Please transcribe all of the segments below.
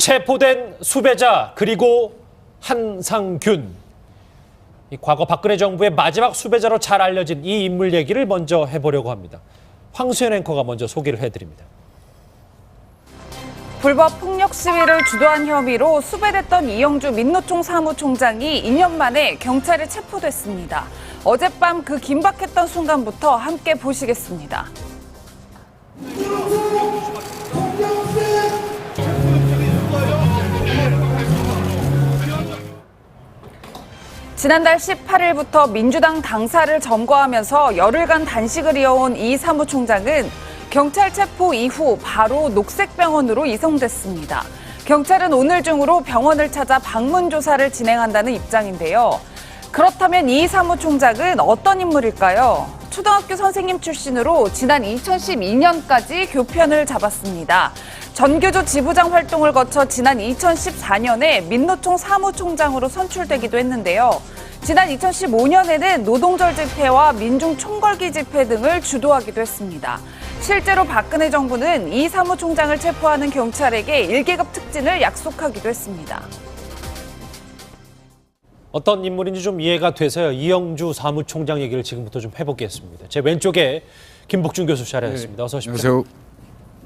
체포된 수배자 그리고 한상균. 과거 박근혜 정부의 마지막 수배자로 잘 알려진 이 인물 얘기를 먼저 해보려고 합니다. 황수연 앵커가 먼저 소개를 해드립니다. 불법 폭력 시위를 주도한 혐의로 수배됐던 이영주 민노총 사무총장이 2년 만에 경찰에 체포됐습니다. 어젯밤 그 긴박했던 순간부터 함께 보시겠습니다. 지난달 18일부터 민주당 당사를 점거하면서 열흘간 단식을 이어온 이 사무총장은 경찰 체포 이후 바로 녹색병원으로 이송됐습니다. 경찰은 오늘 중으로 병원을 찾아 방문 조사를 진행한다는 입장인데요. 그렇다면 이 사무총장은 어떤 인물일까요? 초등학교 선생님 출신으로 지난 2012년까지 교편을 잡았습니다. 전교조 지부장 활동을 거쳐 지난 2014년에 민노총 사무총장으로 선출되기도 했는데요. 지난 2015년에는 노동절 집회와 민중 총궐기 집회 등을 주도하기도 했습니다. 실제로 박근혜 정부는 이 사무총장을 체포하는 경찰에게 1계급 특진을 약속하기도 했습니다. 어떤 인물인지 좀 이해가 돼서요. 이영주 사무총장 얘기를 지금부터 좀 해보겠습니다. 제 왼쪽에 김복준 교수 자리하셨습니다. 어서 오십시오. 안녕하세요.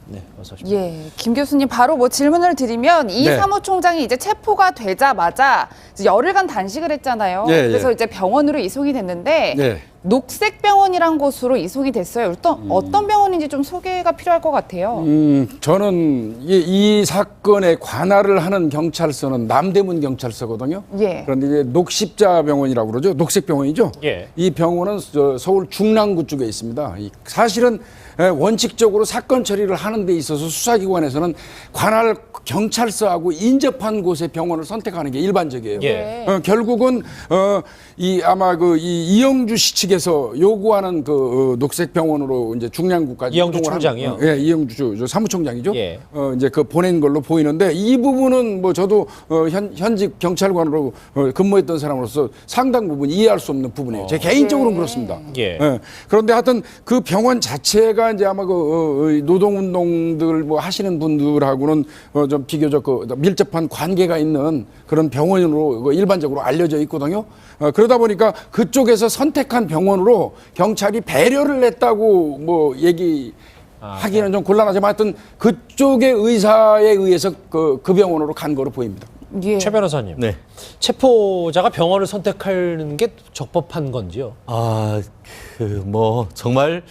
네, 어서 오십시오. 예, 김 교수님 바로 질문을 드리면 이 네. 사무총장이 이제 체포가 되자마자 이제 열흘간 단식을 했잖아요. 예, 그래서 예. 이제 병원으로 이송이 됐는데 네. 녹색병원이란 곳으로 이송이 됐어요. 일단 어떤 병원인지 좀 소개가 필요할 것 같아요. 저는 이 사건에 관할을 하는 경찰서는 남대문 경찰서거든요. 예. 그런데 이제 녹십자병원이라고 그러죠. 녹색병원이죠. 예. 이 병원은 서울 중랑구 쪽에 있습니다. 사실은 원칙적으로 사건 처리를 하는 데 있어서 수사기관에서는 관할 경찰서하고 인접한 곳의 병원을 선택하는 게 일반적이에요. 예. 결국은 아마 이 이영주 씨 측에서 요구하는 녹색병원으로 이제 중량구까지 이영주 이동을 총장이요? 예, 이영주 사무총장이죠. 예. 이제 보낸 걸로 보이는데 이 부분은 뭐 저도 현직 경찰관으로 근무했던 사람으로서 상당 부분 이해할 수 없는 부분이에요. 제 개인적으로는 그렇습니다. 예. 그런데 하여튼 그 병원 자체가 이제 아마 노동운동들 뭐 하시는 분들하고는 좀 비교적 밀접한 관계가 있는 그런 병원으로 일반적으로 알려져 있거든요. 그러다 보니까 그쪽에서 선택한 병원으로 경찰이 배려를 했다고 뭐 얘기하기는 좀 곤란하지만 하여튼 그쪽의 의사에 의해서 그 병원으로 간 거로 보입니다. 예. 최 변호사님. 네. 체포자가 병원을 선택하는 게 적법한 건지요? 정말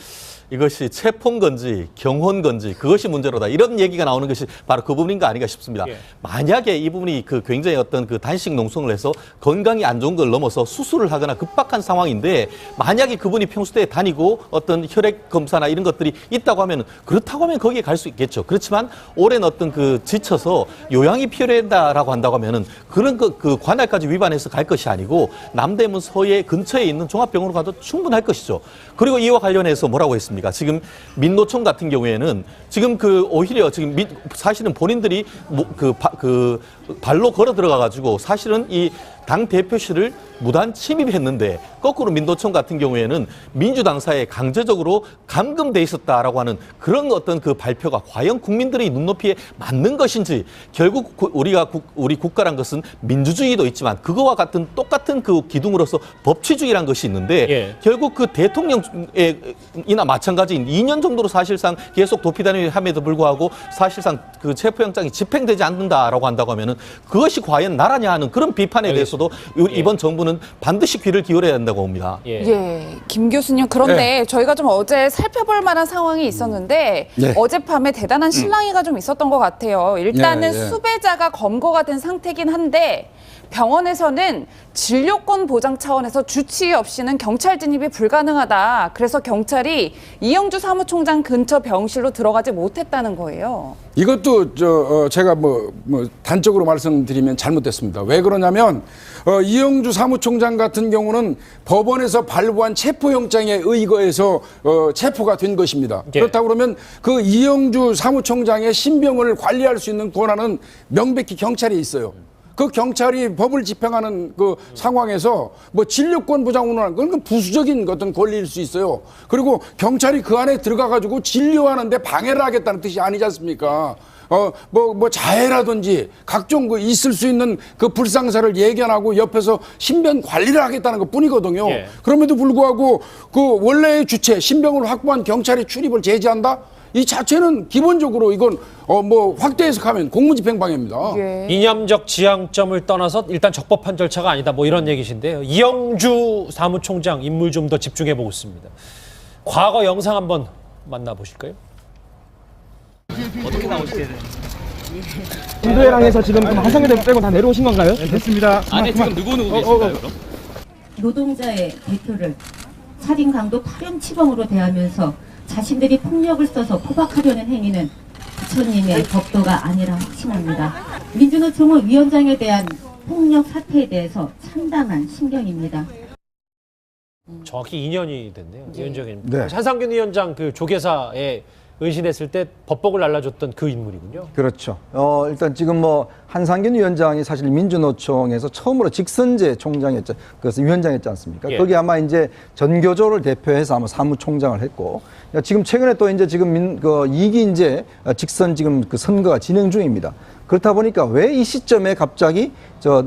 이것이 체포인 건지 경호인 건지 그것이 문제로다. 이런 얘기가 나오는 것이 바로 그 부분인가 아닌가 싶습니다. 예. 만약에 이 부분이 굉장히 어떤 단식 농성을 해서 건강이 안 좋은 걸 넘어서 수술을 하거나 급박한 상황인데 만약에 그분이 평소에 다니고 어떤 혈액 검사나 이런 것들이 있다고 하면 그렇다고 하면 거기에 갈 수 있겠죠. 그렇지만 오랜 어떤 지쳐서 요양이 필요하다라고 한다고 하면은 그런 그 관할까지 위반해서 갈 것이 아니고 남대문 서해 근처에 있는 종합병원으로 가도 충분할 것이죠. 그리고 이와 관련해서 뭐라고 했습니까? 지금 민노총 같은 경우에는 지금 오히려 지금 사실은 본인들이 발로 걸어 들어가 가지고 사실은 이 당 대표실을 무단 침입했는데 거꾸로 민노총 같은 경우에는 민주당사에 강제적으로 감금돼 있었다라고 하는 그런 어떤 발표가 과연 국민들의 눈높이에 맞는 것인지 결국 우리 국가란 것은 민주주의도 있지만 그거와 같은 똑같은 기둥으로서 법치주의란 것이 있는데 예. 결국 대통령이나 마찬가지인 2년 정도로 사실상 계속 도피다니를 함에도 불구하고 사실상 체포영장이 집행되지 않는다라고 한다고 하면은 그것이 과연 나라냐 하는 그런 비판에 대해서도 이번 정부는 반드시 귀를 기울여야 한다고 봅니다. 예, 김 교수님 그런데 저희가 좀 어제 살펴볼 만한 상황이 있었는데 어젯밤에 대단한 실랑이가 좀 있었던 것 같아요. 일단은 수배자가 검거가 된 상태긴 한데 병원에서는 진료권 보장 차원에서 주치 없이는 경찰 진입이 불가능하다. 그래서 경찰이 이영주 사무총장 근처 병실로 들어가지 못했다는 거예요. 이것도 제가 단적으로 말씀드리면 잘못됐습니다. 왜 그러냐면 이영주 사무총장 같은 경우는 법원에서 발부한 체포영장에 의거해서 체포가 된 것입니다. 예. 그렇다고 그러면 그 이영주 사무총장의 신병을 관리할 수 있는 권한은 명백히 경찰에 있어요. 그 경찰이 법을 집행하는 그 상황에서 진료권 보장을 하는 건 부수적인 어떤 권리일 수 있어요. 그리고 경찰이 그 안에 들어가 가지고 진료하는데 방해를 하겠다는 뜻이 아니지 않습니까? 뭐 자해라든지 각종 그 있을 수 있는 그 불상사를 예견하고 옆에서 신변 관리를 하겠다는 것 뿐이거든요. 예. 그럼에도 불구하고 그 원래의 주체 신병을 확보한 경찰의 출입을 제지한다? 이 자체는 기본적으로 이건 뭐 확대 해석하면 공무집행방해입니다. 예. 이념적 지향점을 떠나서 일단 적법한 절차가 아니다. 뭐 이런 얘기신데요. 이영주 사무총장 인물 좀 더 집중해 보겠습니다. 과거 영상 한번 만나보실까요? 인도해랑에서 지금 한상규 대표 빼고 다 내려오신 건가요? 네, 됐습니다. 안에 지금 누구 계신가요, 그럼? 노동자의 대표를 살인 강도 파렴 치범으로 대하면서 자신들이 폭력을 써서 포박하려는 행위는 부처님의 법도가 아니라 확신합니다. 민주노총은 위원장에 대한 폭력 사태에 대해서 참담한 심경입니다. 정확히 2년이 됐네요. 위원장님. 네. 한상균 위원장 그 조계사에 은신했을 때 법복을 날라줬던 그 인물이군요. 그렇죠. 일단 지금 뭐 한상균 위원장이 사실 민주노총에서 처음으로 직선제 총장이었죠. 그래서 위원장이었지 않습니까? 예. 거기 아마 이제 전교조를 대표해서 아마 사무총장을 했고, 지금 최근에 또 이제 지금 이기 이제 직선 지금 그 선거가 진행 중입니다. 그렇다 보니까 왜 이 시점에 갑자기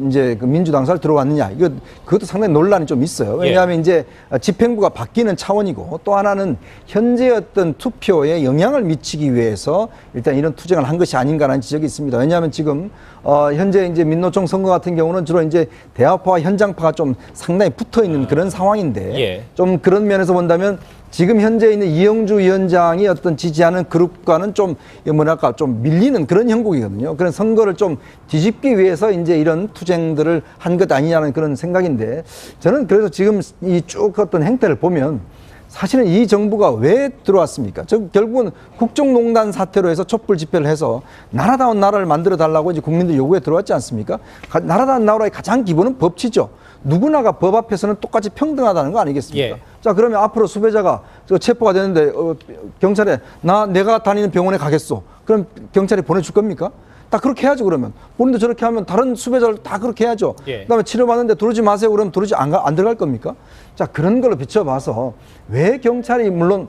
이제 그 민주당사를 들어왔느냐, 그것도 상당히 논란이 좀 있어요. 왜냐하면 이제 집행부가 바뀌는 차원이고, 또 하나는 현재 어떤 투표에 영향을 미치기 위해서 일단 이런 투쟁을 한 것이 아닌가라는 지적이 있습니다. 왜냐하면 지금 현재 이제 민노총 선거 같은 경우는 주로 이제 대화파와 현장파가 좀 상당히 붙어 있는 그런 상황인데, 예. 좀 그런 면에서 본다면 지금 현재 있는 이영주 위원장이 어떤 지지하는 그룹과는 좀 뭐랄까 좀 밀리는 그런 형국이거든요. 그런 선거를 좀 뒤집기 위해서 이제 이런 투쟁들을 한 것 아니냐는 그런 생각인데, 저는 그래서 지금 이 쭉 어떤 행태를 보면 사실은 이 정부가 왜 들어왔습니까? 결국은 국정농단 사태로 해서 촛불 집회를 해서 나라다운 나라를 만들어 달라고 이제 국민들 요구에 들어왔지 않습니까? 나라다운 나라의 가장 기본은 법치죠. 누구나가 법 앞에서는 똑같이 평등하다는 거 아니겠습니까? 예. 자, 그러면 앞으로 수배자가 체포가 되는데 경찰에 내가 다니는 병원에 가겠소. 그럼 경찰이 보내줄 겁니까? 다 그렇게 해야죠. 그러면 본인도 저렇게 하면 다른 수배자를 다 그렇게 해야죠. 예. 그다음에 치료받는데 들어오지 마세요. 그러면 들어오지 안 들어갈 겁니까? 자, 그런 걸로 비춰봐서 왜 경찰이 물론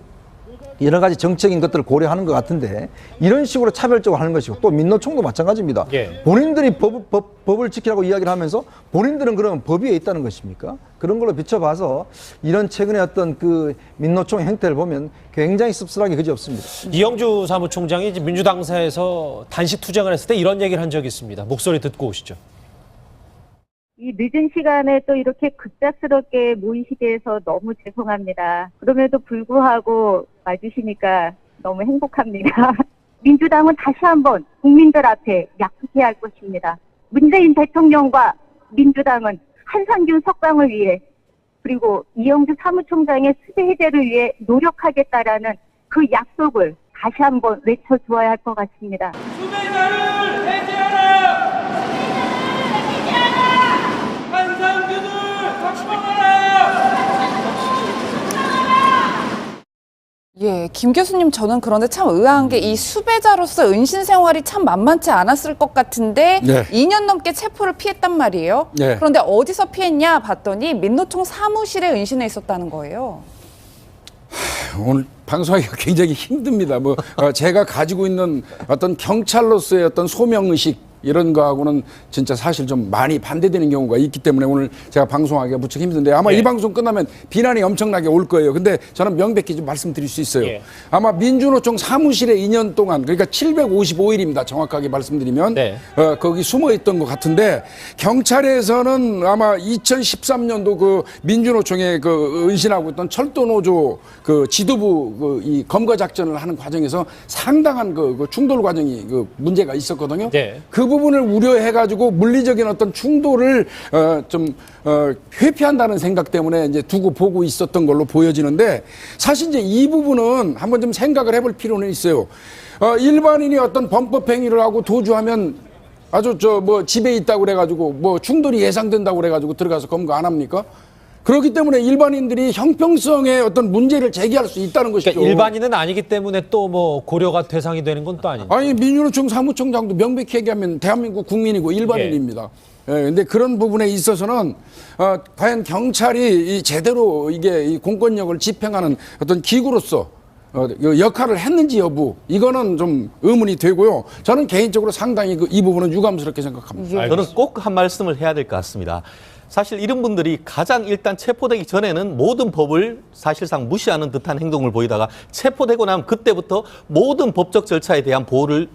여러 가지 정책인 것들을 고려하는 것 같은데 이런 식으로 차별적으로 하는 것이고, 또 민노총도 마찬가지입니다. 예. 본인들이 법을 지키라고 이야기를 하면서 본인들은 그러면 법 위에 있다는 것입니까? 그런 걸로 비춰봐서 이런 최근에 어떤 그 민노총 행태를 보면 굉장히 씁쓸하게 그지없습니다. 이영주 사무총장이 이제 민주당사에서 단식 투쟁을 했을 때 이런 얘기를 한 적이 있습니다. 목소리 듣고 오시죠. 이 늦은 시간에 또 이렇게 급작스럽게 모이시게 해서 너무 죄송합니다. 그럼에도 불구하고 와주시니까 너무 행복합니다. 민주당은 다시 한번 국민들 앞에 약속해야 할 것입니다. 문재인 대통령과 민주당은 한상균 석방을 위해 그리고 이영주 사무총장의 수배 해제를 위해 노력하겠다라는 그 약속을 다시 한번 외쳐주어야 할 것 같습니다. 수배자를 해제하라! 한상균을 석방하라! 예, 김 교수님, 저는 그런데 참 의아한 게 이 수배자로서 은신 생활이 참 만만치 않았을 것 같은데 네. 2년 넘게 체포를 피했단 말이에요. 네. 그런데 어디서 피했냐 봤더니 민노총 사무실에 은신해 있었다는 거예요. 오늘 방송하기가 굉장히 힘듭니다. 제가 가지고 있는 어떤 경찰로서의 어떤 소명의식 이런 거하고는 진짜 사실 좀 많이 반대되는 경우가 있기 때문에 오늘 제가 방송하기가 무척 힘든데 아마 예. 이 방송 끝나면 비난이 엄청나게 올 거예요. 근데 저는 명백히 좀 말씀드릴 수 있어요. 예. 아마 민주노총 사무실에 2년 동안, 그러니까 755일입니다. 정확하게 말씀드리면 네. 거기 숨어 있던 것 같은데, 경찰에서는 아마 2013년도 그 민주노총에 그 은신하고 있던 철도노조 그 지도부 이 검거 작전을 하는 과정에서 상당한 그 충돌 과정이 그 문제가 있었거든요. 네. 그 부분을 우려해가지고 물리적인 어떤 충돌을 회피한다는 생각 때문에 이제 두고 보고 있었던 걸로 보여지는데, 사실 이제 이 부분은 한번 좀 생각을 해볼 필요는 있어요. 일반인이 어떤 범법 행위를 하고 도주하면 아주 집에 있다고 그래가지고 충돌이 예상된다고 그래가지고 들어가서 검거 안 합니까? 그렇기 때문에 일반인들이 형평성의 어떤 문제를 제기할 수 있다는 것이죠. 그러니까 일반인은 아니기 때문에 또 뭐 고려가 대상이 되는 건 또 아니죠. 아니, 민주노총 사무총장도 명백히 얘기하면 대한민국 국민이고 일반인입니다. 예, 근데 그런 부분에 있어서는 과연 경찰이 제대로 이게 이 공권력을 집행하는 어떤 기구로서 역할을 했는지 여부 이거는 좀 의문이 되고요. 저는 개인적으로 상당히 이 부분은 유감스럽게 생각합니다. 저는 꼭 한 말씀을 해야 될 것 같습니다. 사실 이런 분들이 가장 일단 체포되기 전에는 모든 법을 사실상 무시하는 듯한 행동을 보이다가 체포되고 나면 그때부터 모든 법적 절차에 대한 보호를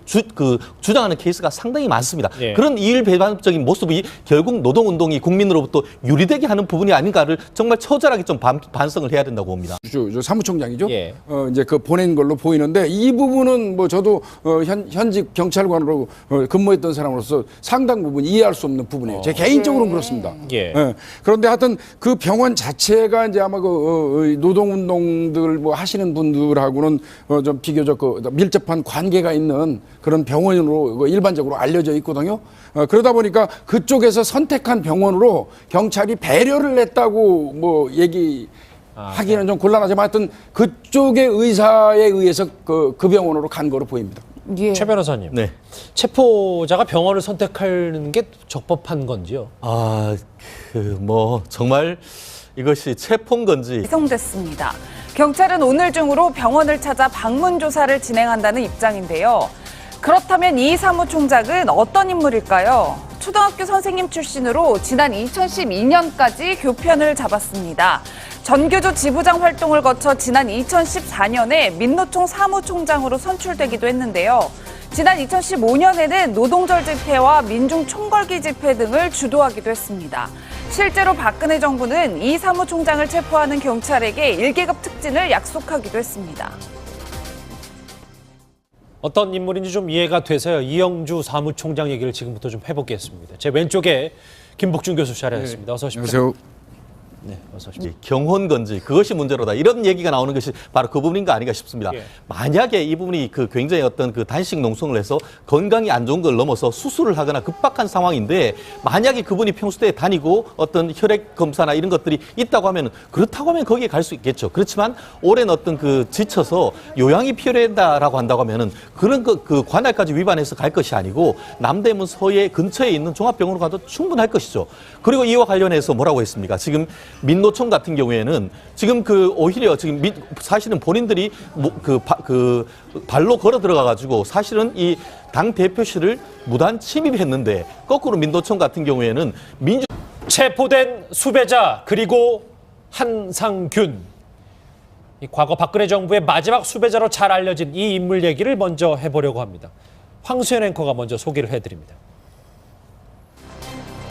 주장하는 케이스가 상당히 많습니다. 예. 그런 이율배반적인 모습이 결국 노동운동이 국민으로부터 유리되게 하는 부분이 아닌가를 정말 처절하게 좀 반성을 해야 된다고 봅니다. 저 사무총장이죠. 예. 이제 그 보낸 걸로 보이는데 이 부분은 뭐 저도 현직 경찰관으로 근무했던 사람으로서 상당 부분 이해할 수 없는 부분이에요. 제 개인적으로는 그렇습니다. 예. 예. 그런데 하여튼 그 병원 자체가 이제 아마 노동운동들 뭐 하시는 분들하고는 좀 비교적 밀접한 관계가 있는 그런 병원으로 일반적으로 알려져 있거든요. 그러다 보니까 그쪽에서 선택한 병원으로 경찰이 배려를 했다고 뭐 하기는 좀 곤란하지만 하여튼 그쪽의 의사에 의해서 그 병원으로 간 거로 보입니다. 예. 최 변호사님, 네. 체포자가 병원을 선택하는 게 적법한 건지요? 정말 이것이 체포인 건지 이송됐습니다. 경찰은 오늘 중으로 병원을 찾아 방문 조사를 진행한다는 입장인데요. 그렇다면 이 사무총장은 어떤 인물일까요? 초등학교 선생님 출신으로 지난 2012년까지 교편을 잡았습니다. 전교조 지부장 활동을 거쳐 지난 2014년에 민노총 사무총장으로 선출되기도 했는데요. 지난 2015년에는 노동절 집회와 민중 총궐기 집회 등을 주도하기도 했습니다. 실제로 박근혜 정부는 이 사무총장을 체포하는 경찰에게 1계급 특진을 약속하기도 했습니다. 어떤 인물인지 좀 이해가 돼서요. 이영주 사무총장 얘기를 지금부터 좀 해보겠습니다. 제 왼쪽에 김복준 교수 자리하셨습니다. 어서 오십시오. 안녕하세요. 네, 어서 오십시오. 경호원 건지 그것이 문제로다 이런 얘기가 나오는 것이 바로 그 부분인가 아닌가 싶습니다. 예. 만약에 이 부분이 굉장히 어떤 단식 농성을 해서 건강이 안 좋은 걸 넘어서 수술을 하거나 급박한 상황인데 만약에 그분이 평소에 다니고 어떤 혈액 검사나 이런 것들이 있다고 하면 그렇다고 하면 거기에 갈 수 있겠죠. 그렇지만 오랜 어떤 지쳐서 요양이 필요하다라고 한다고 하면은 그런 그 관할까지 위반해서 갈 것이 아니고 남대문 서해 근처에 있는 종합병원으로 가도 충분할 것이죠. 그리고 이와 관련해서 뭐라고 했습니까? 지금 민노총 같은 경우에는 지금 오히려 지금 사실은 본인들이 발로 걸어 들어가 가지고 사실은 이 당 대표실을 무단 침입했는데 거꾸로 민노총 같은 경우에는 체포된 수배자 그리고 한상균. 과거 박근혜 정부의 마지막 수배자로 잘 알려진 이 인물 얘기를 먼저 해보려고 합니다. 황수연 앵커가 먼저 소개를 해드립니다.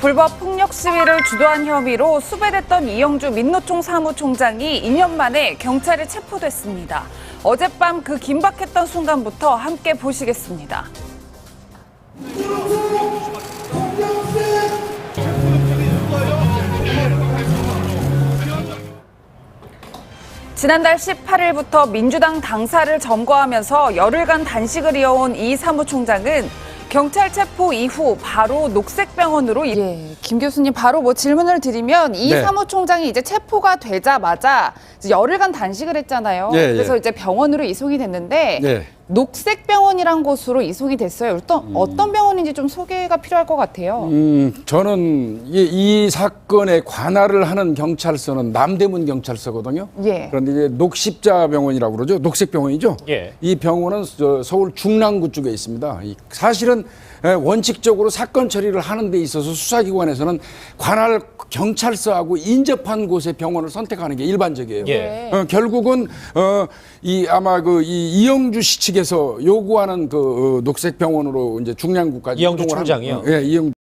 불법 폭력 시위를 주도한 혐의로 수배됐던 이영주 민노총 사무총장이 2년 만에 경찰에 체포됐습니다. 어젯밤 그 긴박했던 순간부터 함께 보시겠습니다. 지난달 18일부터 민주당 당사를 점거하면서 열흘간 단식을 이어온 이 사무총장은 경찰 체포 이후 바로 녹색병원으로 김 교수님 바로 질문을 드리면 이 네. 사무총장이 이제 체포가 되자마자 이제 열흘간 단식을 했잖아요. 예, 그래서 예. 이제 병원으로 이송이 됐는데 네. 녹색병원이란 곳으로 이송이 됐어요. 어떤 병원인지 좀 소개가 필요할 것 같아요. 저는 이 사건에 관할을 하는 경찰서는 남대문 경찰서거든요. 예. 그런데 이제 녹십자병원이라고 그러죠. 녹색병원이죠. 예. 이 병원은 서울 중랑구 쪽에 있습니다. 사실은 원칙적으로 사건 처리를 하는 데 있어서 수사기관에서는 관할 경찰서하고 인접한 곳의 병원을 선택하는 게 일반적이에요. 예. 결국은 아마 이 이영주 씨 측에서 요구하는 녹색병원으로 이제 중량구까지 이영주 이동을 총장이요? 예, 이영주.